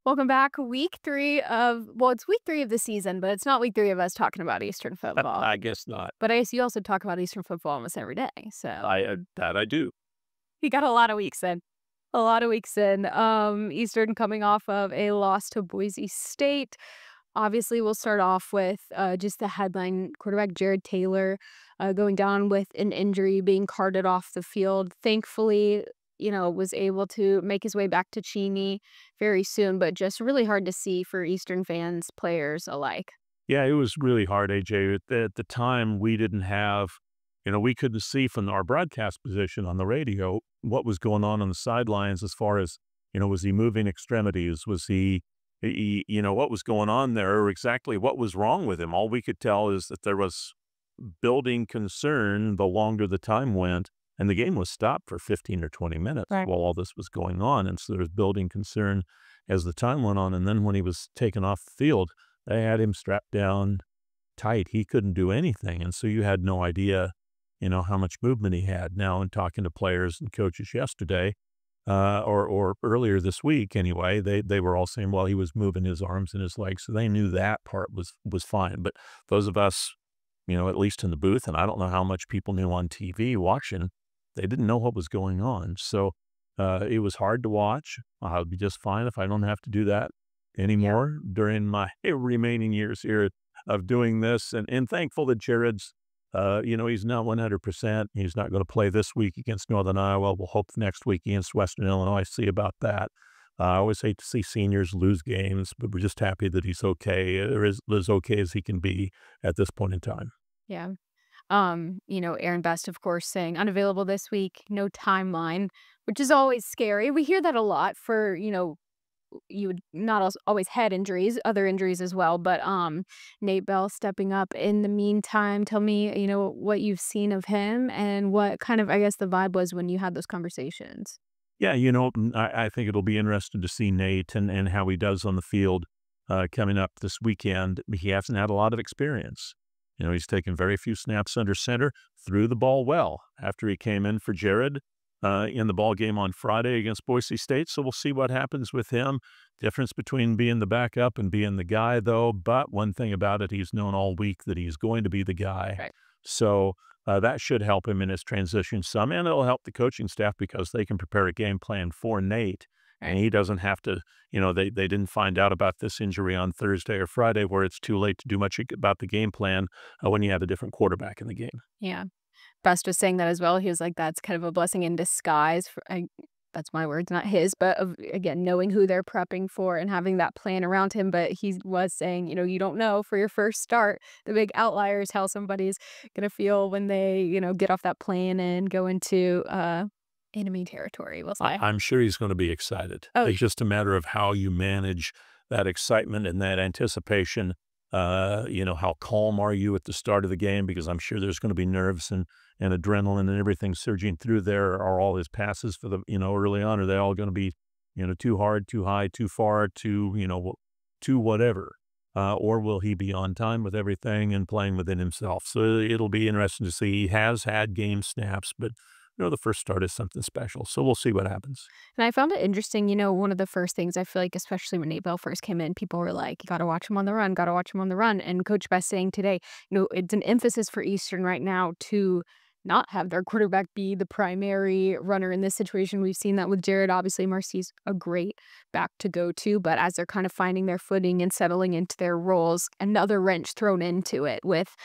Welcome back. It's week 3 of the season, but it's not week 3 of us talking about Eastern football. I guess not. But I guess you also talk about Eastern football almost every day. So That I do. you got a lot of weeks in. A lot of weeks in. Eastern coming off of a loss to Boise State. Obviously, we'll start off with just the headline quarterback Jared Taylor going down with an injury, being carted off the field. Thankfully, was able to make his way back to Cheney very soon, but just really hard to see for Eastern fans, players alike. Yeah, it was really hard, AJ. At the time, we didn't have, we couldn't see from our broadcast position on the radio what was going on the sidelines as far as, was he moving extremities? Was what was going on there or exactly what was wrong with him? All we could tell is that there was building concern the longer the time went. And the game was stopped for 15 or 20 minutes Right. while all this was going on. And so there was building concern as the time went on. And then when he was taken off the field, they had him strapped down tight. He couldn't do anything. And so you had no idea, how much movement he had. Now, in talking to players and coaches yesterday, or earlier this week anyway, they were all saying, well, he was moving his arms and his legs. So they knew that part was fine. But those of us, at least in the booth, and I don't know how much people knew on TV watching, they didn't know what was going on. So it was hard to watch. I'll be just fine if I don't have to do that anymore during my remaining years here of doing this. And thankful that Jared's, he's not 100%. He's not going to play this week against Northern Iowa. We'll hope next week against Western Illinois. See about that. I always hate to see seniors lose games, but we're just happy that he's okay, or as okay as he can be at this point in time. Yeah. Aaron Best, of course, saying unavailable this week, no timeline, which is always scary. We hear that a lot for, you would not always head injuries, other injuries as well. But Nate Bell stepping up in the meantime. Tell me, what you've seen of him and what kind of, I guess, the vibe was when you had those conversations. Yeah, I think it'll be interesting to see Nate and how he does on the field coming up this weekend. He hasn't had a lot of experience. He's taken very few snaps under center, threw the ball well after he came in for Jared in the ball game on Friday against Boise State. So we'll see what happens with him. Difference between being the backup and being the guy, though. But one thing about it, he's known all week that he's going to be the guy. Right. So that should help him in his transition some, and it'll help the coaching staff because they can prepare a game plan for Nate. And he doesn't have to, they didn't find out about this injury on Thursday or Friday where it's too late to do much about the game plan when you have a different quarterback in the game. Yeah. Best was saying that as well. He was like, that's kind of a blessing in disguise. That's my words, not his, but again, knowing who they're prepping for and having that plan around him. But he was saying, you don't know for your first start, the big outliers, how somebody's going to feel when they, get off that plane and go into enemy territory, we'll say. I'm sure he's going to be excited. Oh, It's just a matter of how you manage that excitement and that anticipation. How calm are you at the start of the game? Because I'm sure there's going to be nerves and adrenaline and everything surging through there. Are all his passes for the, early on, are they all going to be, too hard, too high, too far, too whatever? Or will he be on time with everything and playing within himself? So it'll be interesting to see. He has had game snaps, but the first start is something special. So we'll see what happens. and I found it interesting, one of the first things I feel like, especially when Nate Bell first came in, people were like, got to watch him on the run, got to watch him on the run. And Coach Best saying today, it's an emphasis for Eastern right now to not have their quarterback be the primary runner in this situation. We've seen that with Jared. Obviously, Marcy's a great back to go to, but as they're kind of finding their footing and settling into their roles, another wrench thrown into it with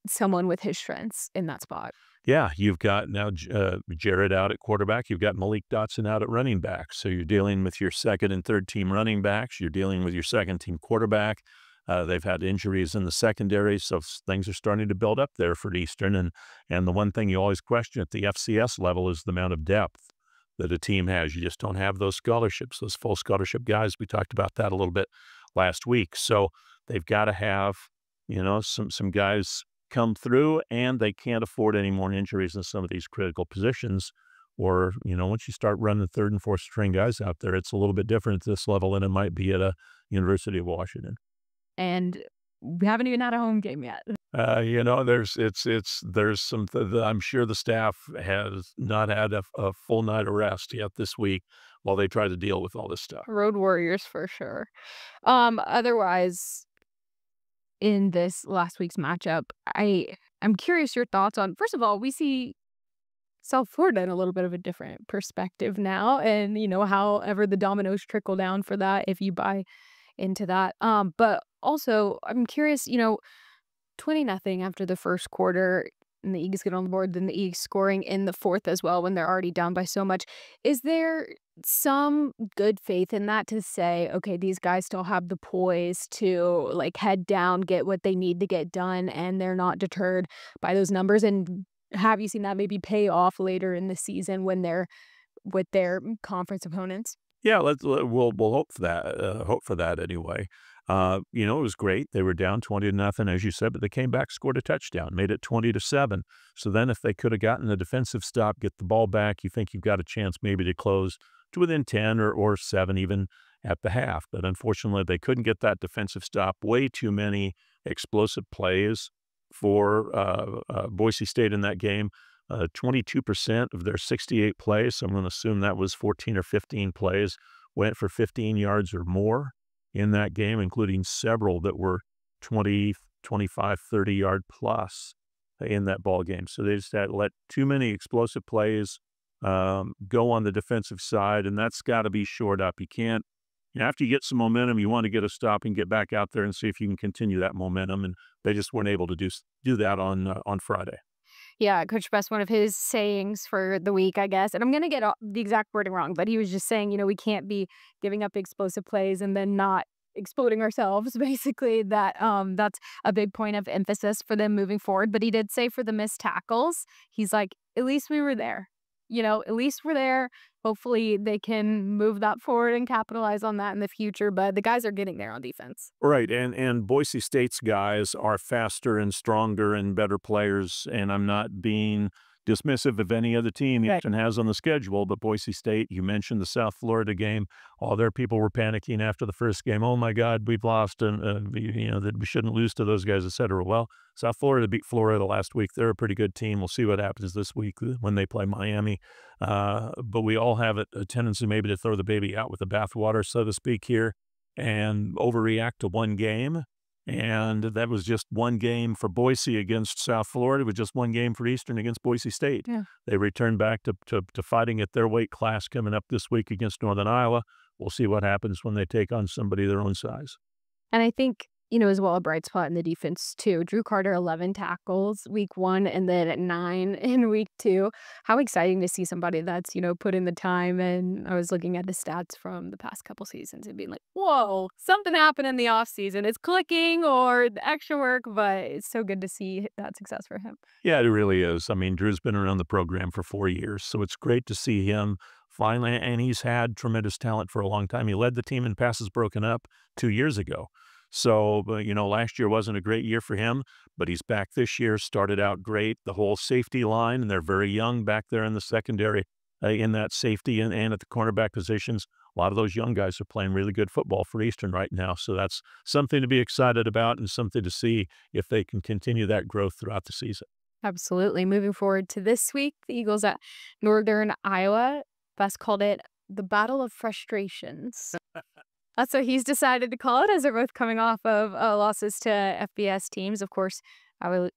someone with his strengths in that spot. Yeah, you've got now Jared out at quarterback. You've got Malik Dotson out at running back. So you're dealing with your second and third team running backs. You're dealing with your second team quarterback. They've had injuries in the secondary, so things are starting to build up there for Eastern. And the one thing you always question at the FCS level is the amount of depth that a team has. You just don't have those scholarships, those full scholarship guys. We talked about that a little bit last week. So they've got to have, some guys come through, and they can't afford any more injuries in some of these critical positions. Or, once you start running third and fourth string guys out there, it's a little bit different at this level than it might be at a University of Washington. And we haven't even had a home game yet. there's I'm sure the staff has not had a full night of rest yet this week while they try to deal with all this stuff. Road warriors for sure. Otherwise, in this last week's matchup, I'm curious your thoughts on first of all, we see South Florida in a little bit of a different perspective now, and, however the dominoes trickle down for that, if you buy into that. But also, I'm curious, 20 nothing after the first quarter, and the Eagles get on the board, then the Eagles scoring in the fourth as well when they're already down by so much. Is there some good faith in that to say, okay, these guys still have the poise to like head down, get what they need to get done, and they're not deterred by those numbers? And have you seen that maybe pay off later in the season when they're with their conference opponents? Yeah, we'll hope for that anyway. It was great. They were down 20-0, as you said, but they came back, scored a touchdown, made it 20-7. So then if they could have gotten a defensive stop, get the ball back, you think you've got a chance maybe to close to within 10 or 7 even at the half. But unfortunately, they couldn't get that defensive stop. Way too many explosive plays for Boise State in that game. 22% of their 68 plays, so I'm going to assume that was 14 or 15 plays, went for 15 yards or more in that game, including several that were 20, 25, 30-yard plus in that ball game. So they just had let too many explosive plays go on the defensive side, and that's got to be shored up. After you get some momentum, you want to get a stop and get back out there and see if you can continue that momentum, and they just weren't able to do that on Friday. Yeah, Coach Best, one of his sayings for the week, I guess, and I'm gonna get the exact wording wrong, but he was just saying, we can't be giving up explosive plays and then not exploding ourselves, basically, that's a big point of emphasis for them moving forward. But he did say for the missed tackles, he's like, "At least we were there." At least we're there. Hopefully, they can move that forward and capitalize on that in the future, but the guys are getting there on defense. Right, and Boise State's guys are faster and stronger and better players, and I'm not being dismissive of any other team Right. Houston has on the schedule, but Boise State, you mentioned the South Florida game. All their people were panicking after the first game. "Oh my God, we've lost, and that we shouldn't lose to those guys, etc." Well, South Florida beat Florida last week. They're a pretty good team. We'll see what happens this week when they play Miami. But we all have a tendency maybe to throw the baby out with the bathwater, so to speak, here and overreact to one game. And that was just one game for Boise against South Florida. It was just one game for Eastern against Boise State. Yeah. They returned back to fighting at their weight class coming up this week against Northern Iowa. We'll see what happens when they take on somebody their own size. And I think, as well, a bright spot in the defense too. Drew Carter, 11 tackles week 1 and then at 9 in week 2. How exciting to see somebody that's, put in the time. And I was looking at the stats from the past couple seasons and being like, whoa, something happened in the offseason. It's clicking or the extra work, but it's so good to see that success for him. Yeah, it really is. I mean, Drew's been around the program for 4 years, so it's great to see him finally, and he's had tremendous talent for a long time. He led the team in passes broken up 2 years ago. So, last year wasn't a great year for him, but he's back this year, started out great. The whole safety line, and they're very young back there in the secondary, in that safety and at the cornerback positions. A lot of those young guys are playing really good football for Eastern right now. So that's something to be excited about and something to see if they can continue that growth throughout the season. Absolutely. Moving forward to this week, the Eagles at Northern Iowa. Best called it the Battle of Frustrations. That's what he's decided to call it, as they're both coming off of losses to FBS teams. Of course,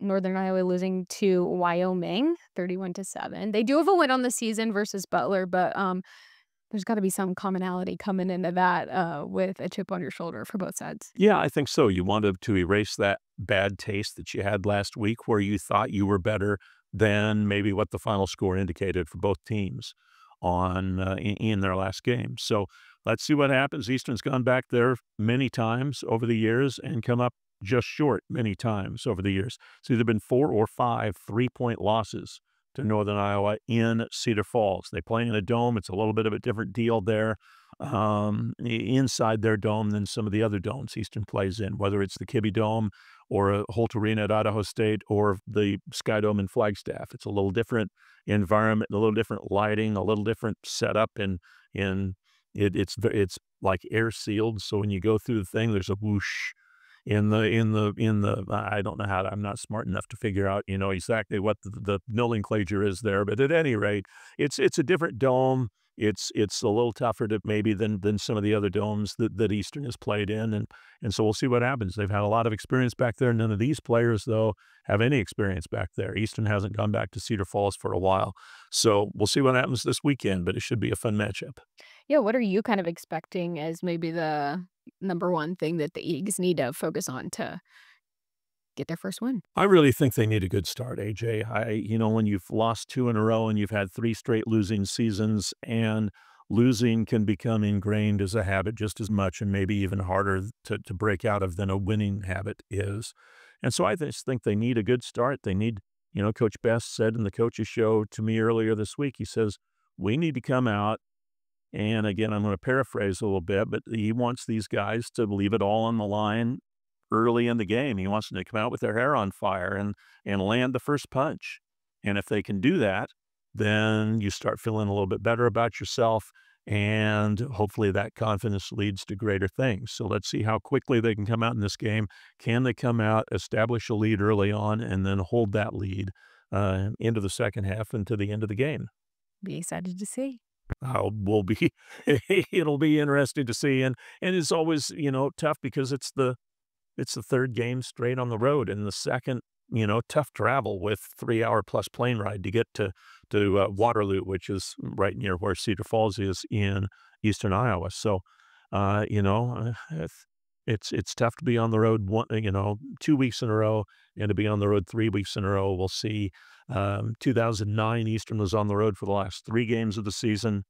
Northern Iowa losing to Wyoming, 31-7. They do have a win on the season versus Butler, but there's got to be some commonality coming into that with a chip on your shoulder for both sides. Yeah, I think so. You wanted to erase that bad taste that you had last week where you thought you were better than maybe what the final score indicated for both teams in their last game. So let's see what happens. Eastern's gone back there many times over the years and come up just short many times over the years. It's either been 4 or 5 3-point losses to Northern Iowa in Cedar Falls. They play in a dome. It's a little bit of a different deal there inside their dome than some of the other domes Eastern plays in, whether it's the Kibbe Dome or a Holt Arena at Idaho State or the Sky Dome in Flagstaff. It's a little different environment, a little different lighting, a little different setup, and it's like air sealed. So when you go through the thing, there's a whoosh. I don't know how to, I'm not smart enough to figure out, exactly what the nomenclature is there, but at any rate, it's a different dome. It's a little tougher to maybe than some of the other domes that Eastern has played in, and so we'll see what happens. They've had a lot of experience back there. None of these players, though, have any experience back there. Eastern hasn't gone back to Cedar Falls for a while. So we'll see what happens this weekend, but it should be a fun matchup. Yeah, what are you kind of expecting as maybe the number one thing that the Eags need to focus on to get their first win? I really think they need a good start, AJ. When you've lost 2 in a row and you've had 3 straight losing seasons, and losing can become ingrained as a habit just as much and maybe even harder to break out of than a winning habit is. And so I just think they need a good start. They need, Coach Best said in the coaches show to me earlier this week, he says, we need to come out. And again, I'm going to paraphrase a little bit, but he wants these guys to leave it all on the line early in the game. He wants them to come out with their hair on fire and land the first punch. And if they can do that, then you start feeling a little bit better about yourself, and hopefully that confidence leads to greater things. So let's see how quickly they can come out in this game. Can they come out, establish a lead early on, and then hold that lead into the second half and to the end of the game? Be excited to see. Will be it'll be interesting to see, and it's always, tough because it's the third game straight on the road, and the second, tough travel with 3-hour plus plane ride to get to Waterloo, which is right near where Cedar Falls is in eastern Iowa. So, it's tough to be on the road 2 weeks in a row, and to be on the road 3 weeks in a row. We'll see. 2009, Eastern was on the road for the last 3 games of the season.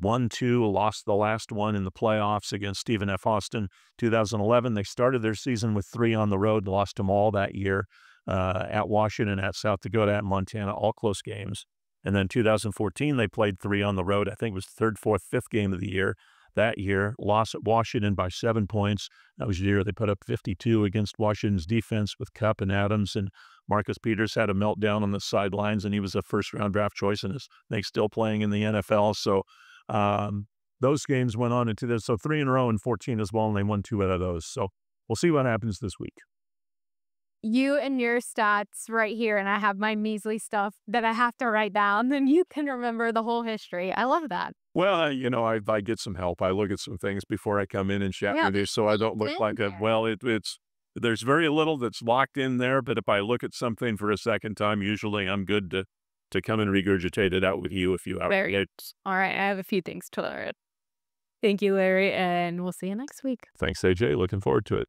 Won 2, lost the last one in the playoffs against Stephen F. Austin. 2011, they started their season with 3 on the road, lost them all that year, at Washington, at South Dakota, at Montana, all close games. And then 2014, they played 3 on the road. I think it was the third, fourth, fifth game of the year. That year, lost at Washington by 7 points. That was the year they put up 52 against Washington's defense with Cup and Adams, and Marcus Peters had a meltdown on the sidelines, and he was a first-round draft choice and is, I think, still playing in the NFL. So those games went on into this. So 3 in a row and 14 as well, and they won 2 out of those. So we'll see what happens this week. You and your stats right here, and I have my measly stuff that I have to write down, then you can remember the whole history. I love that. Well, I get some help. I look at some things before I come in and chat Yeah, with you, so I don't it's look in like a there. well, it's there's very little that's locked in there, but if I look at something for a second time, usually I'm good to come and regurgitate it out with you if you Very out. all right, I have a few things to learn. Thank you, Larry, and we'll see you next week. Thanks, AJ. Looking forward to it.